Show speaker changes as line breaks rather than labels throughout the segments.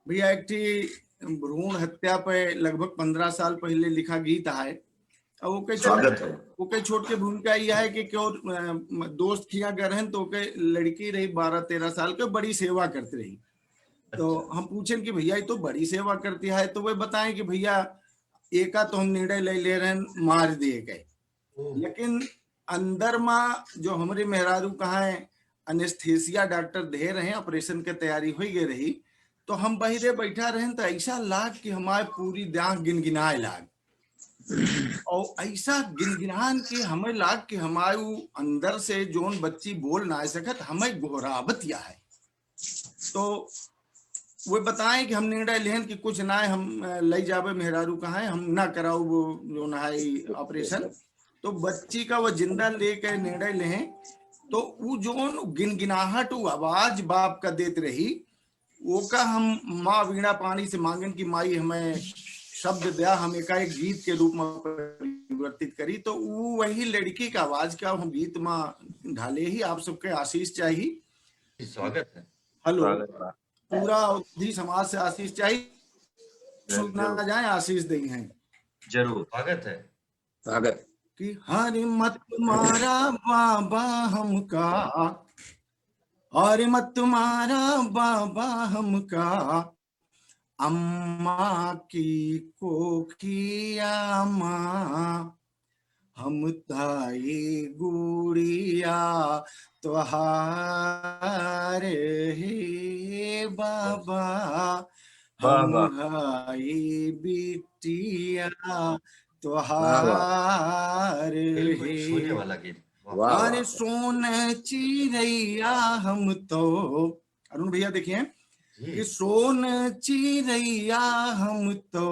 भैया एक भ्रूण हत्या पे लगभग 15 साल पहले लिखा गीत है। वो कई छोट के भूमिका यह है कि क्यों दोस्त किया गरहन तो के लड़की रही 12-13 साल के, बड़ी सेवा करती रही। तो हम पूछें कि भैया ये तो बड़ी सेवा करती है, तो वे बताएं कि भैया एका तो हम निर्णय ले रहे हैं मार दिए गए, लेकिन अंदर माँ जो हमारे मेहरारू कहा है अनेस्थेसिया डॉक्टर दे रहे हैं, ऑपरेशन के तैयारी हो गई रही, तो हम बहिरे बैठा रहे तो ऐसा लाग कि हमारे पूरी दांत गिनगिनाए लाग, और ऐसा गिनगिनान के हमें लाग कि हमारे अंदर से जोन बच्ची बोल ना सकत हमें गोहरावत या है। तो वो बताएं कि हम निर्णय लें कि कुछ ना हम ले जावे मेहरारू कहा है, हम ना कराओ वो जो ना है ऑपरेशन। तो बच्ची का वो जिंदा लेके निर्णय लें, तो वो जो गिनगिनाहट आवाज बाप का देत रही, वो का हम माँ वीणा पानी से मांगन की माई हमें शब्द दिया, हम एक गीत के रूप में परिवर्तित करी। तो वो वही लड़की का आवाज का हम गीत में ढाले ही। आप सबके आशीष चाहिए,
स्वागत है।
हेलो, पूरा अवधि समाज से आशीष चाहिए, सुना जाए आशीष दी हैं
जरूर। स्वागत है।
स्वागत
कि हरि मत तुम्हारा बाबा हमका, हरि मत तुम्हारा बाबा हमका, अम्मा की कोखिया माँ, हम ताई गुड़िया त्योहार हे बाबा, हम हाई बिटिया त्योहार
सोने वाला गीत।
अरे सोन चिड़ैया हम तो, अरुण भैया देखिए कि सोन चिड़ैया हम तो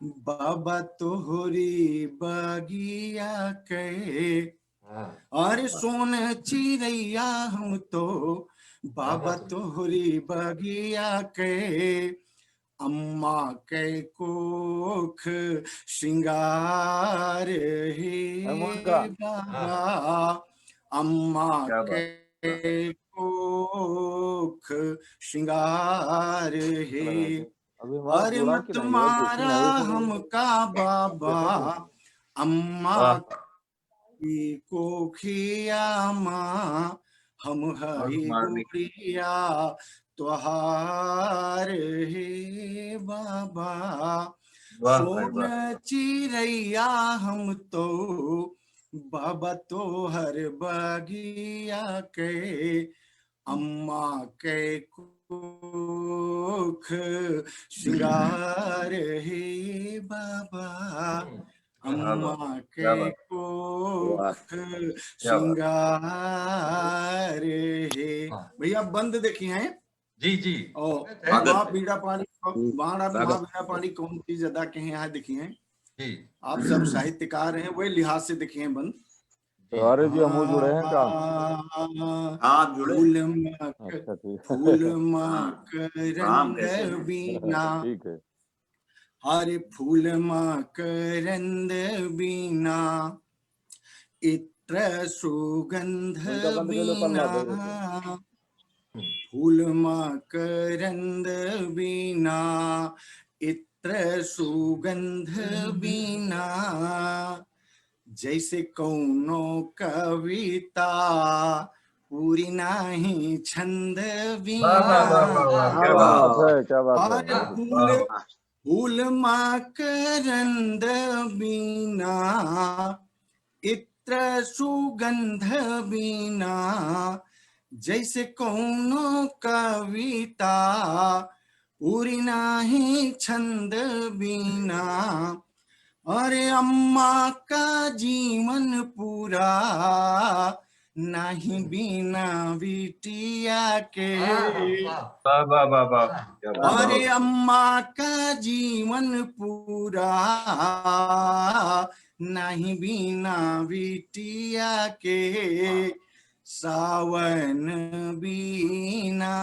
बाबा तोहरी बगिया के, अरे सोन चिड़ैया हम तो बाबा तोहरी बगिया के, अम्मा के कोख श्रृंगार हे बाबा, अम्मा के कोख श्रृंगार हे, अरे मत मारा हमका बाबा, अम्मा की कोखिया माँ, हम हई गुड़िया त्योहार हे बाबा, सोन चिड़ैया हम तो बाबा तोहर बगिया के, अम्मा के कोख श्रृंगार हे बाबा, अम्मा के कोख श्रृंगार हे। भैया बंद देखी हैं
जी जी।
और माँ बीड़ा पानी बीड़ा पानी कौन चीज अदा के यहाँ देखी हैं
जी।
आप सब साहित्यकार हैं, वही लिहाज से देखी हैं बंद।
अरे जी हम जुड़े हैं क्या?
आप जुड़े?
फूल मकरंद बीना,
ठीक है।
हरे फूल मकरंद बीना, इत्र सुगंध बीना, फूल मकरंद बीना, इत्र सुगंध बीना, जैसे कौनो कविता पूरी नाही छंद बीना, फूल मकरंद बीना, इत्र सुगंध बीना, जैसे कौनो कविता पूरी नाही छंद बीना, अरे अम्मा का जीवन पूरा नहीं बिना बिटिया के, अरे अम्मा का जीवन पूरा नहीं बिना बिटिया के, सावन बीना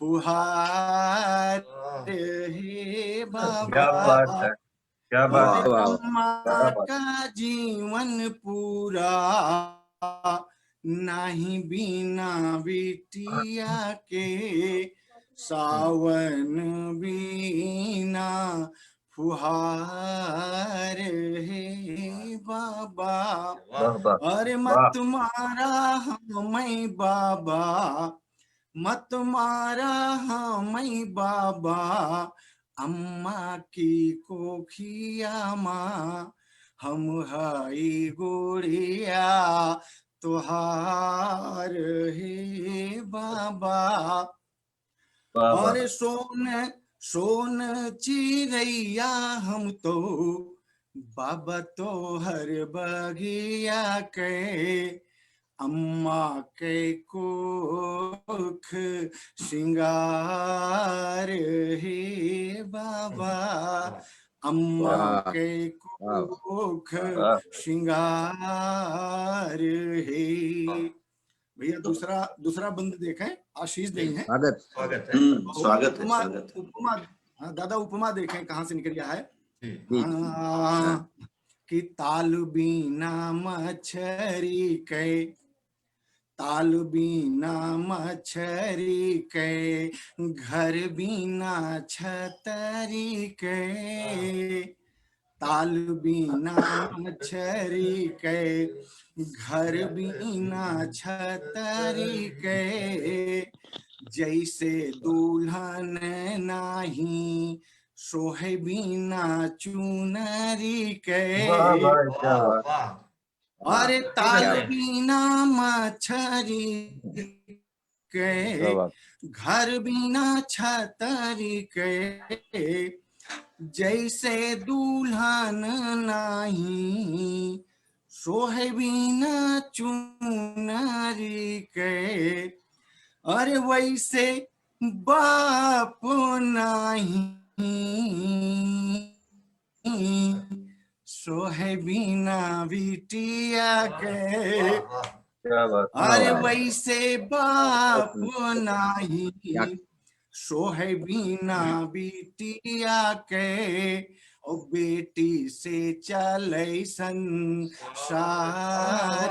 फुहार हे बाबा, अम्मा का जीवन पूरा नहीं बिना बिटिया के, सावन बीना फुहार है बाबा।
वाह वाह
अरे
वाह
मत मारा हमें बाबा, मत मारा हमें बाबा, अम्मा की कोखिया माँ हम हई गुड़िया तुहार हे बाबा।
वाह वाह
और सोन सोन चिड़ैया हम तो बाबा तो हर बगिया के, अम्मा के कोख श्रृंगार हे बाबा, अम्मा
वाह
के
वाह
कोख
वाह
श्रृंगार हे। भैया दूसरा दूसरा बंद देखें, आशीष नहीं है।
स्वागत
स्वागत है
स्वागत है
उपमा
स्वागत है
उपमा, हाँ, दादा उपमा देखें कहाँ से निकल गया है।
जी
जी
हाँ, कि ताल बीना मछरी के, ताल बीना मछरी के, घर बीना छतरी के, ताल बीना मछरी के, घर बीना छतरी के, जैसे दुल्हन नाही सोहे बीना चुनरी के।
वाह वाह क्या
वाह
वाह
अरे
वाह
ताल
क्या बात
बीना मछरी के,
क्या बात।
घर बीना छतरी के, जैसे दुल्हन नाही सोहे बीना चुनरी के। अरे वैसे बाप नाही सोहे बीना बिटिया के।
क्या बात
अरे
वाह
वैसे बाप
क्या
नाही सोहे बीना बिटिया के, ओ बेटी से चले संसार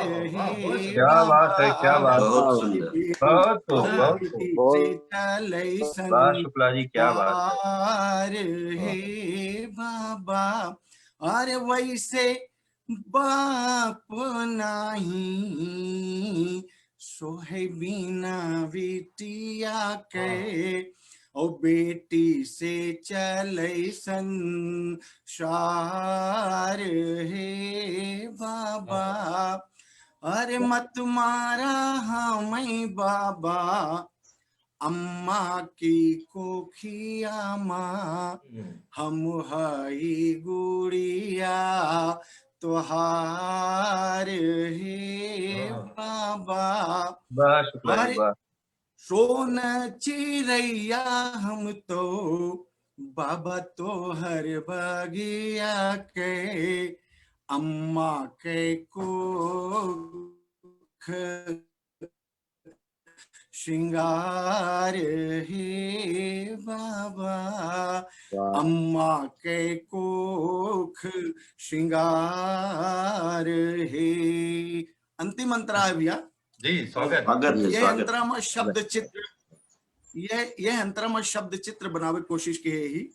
हे
क्या बात है क्या
बाबा।
बात है
बहुत
ये
सुंदर
बेटी
बहुत खूब
वाह
बहुत
बेटी
खूब
से
बहुत
चले
वाह शुक्ला जी क्या बात है
संसार हे बाबा। अरे वैसे बाप नाही सोहे बीना बिटिया के, ओ बेटी से चले संसार हे बाबा। अरे मत मारा हमें बाबा, अम्मा की कोखिया माँ हम हई गुड़िया तुहार हे बाबा।
वाह शुक्ला जी
अरे
वाह
सोन चिड़ैया हम तो बाबा तो हर बगिया के, अम्मा के कोख श्रृंगार हे बाबा,
वाह
अम्मा के कोख श्रृंगार हे। अंतिम अंतरा है भैया।
जी स्वागत
स्वागत है
ये
स्वागत
अंतरा में शब्द चित्र, ये अंतरा में शब्द चित्र बनावे कोशिश की है ही।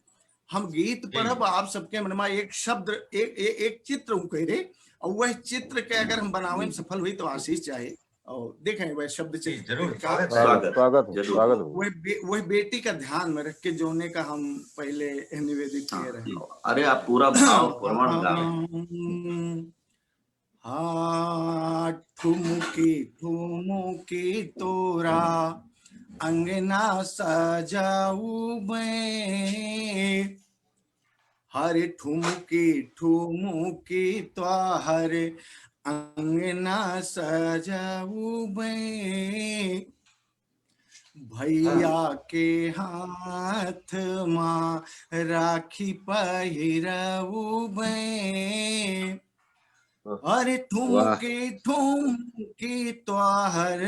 हम गीत पढ़ब आप सबके मन में एक शब्द एक चित्र कह रहे, और वह चित्र के अगर हम बनावे में सफल हुई तो आशीष चाहे। और देखें वह शब्द
जी
चित्र
जरूर
क्या,
स्वागत है
स्वागत
स्वागत है,
जरूर
स्वागत है।
वह बेटी का ध्यान में रख के जोने का हम पहले निवेदित किए रहे।
अरे आप पूरा भाव प्रमाण गाओ
हाँ ठुमुकी ठुमुकी तोरा अंगना सजाऊ मैं, हर ठुमुकी ठुमुकी त्वाहर अंगना सजाऊ मैं, भैया के हाथ माँ राखी पहिरऊ मैं, अरे ठुमके ठुमके त्वाहर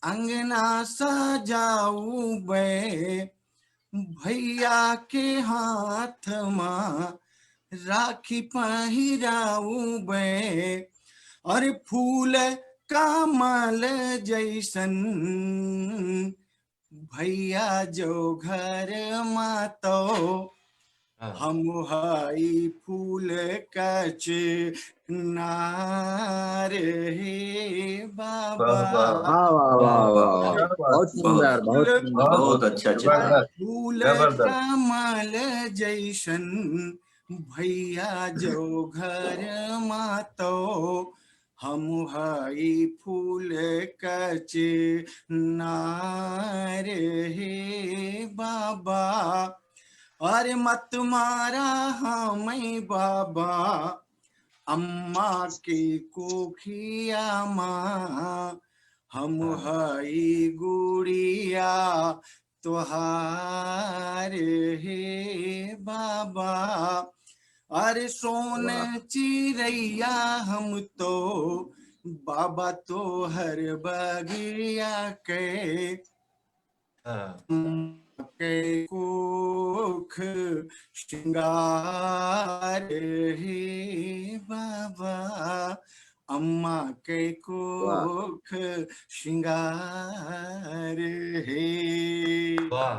अंगना सजाऊ बे, भैया के हाथ माँ राखी पहिराऊ बे, अरे फूल कमल जैसन भैया जो घर मातो
हाँ।
हम हई फूल कच नार हे बाबा।
वाह, वाह,
वाह वाह वाह वाह वाह,
क्या बात
बहुत
है।
सुंदर बहुत
फूल
सुंदर।
बहुत अच्छा चित्रण।
जबरदस्त
फूल
जबरदस्त।
कमल जैसन भैया जो घर मातो हम हई फूल कच नार हे बाबा। अरे मत मारा हमें बाबा अम्मा के कोखिया माँ हम हई गुड़िया तुहार हे बाबा। अरे सोन चिड़ैया हम तो बाबा तो हर बगिया के
हाँ।
के कोख श्रृंगार हे बाबा। अम्मा के
वाह
कोख श्रृंगार हे।
वाह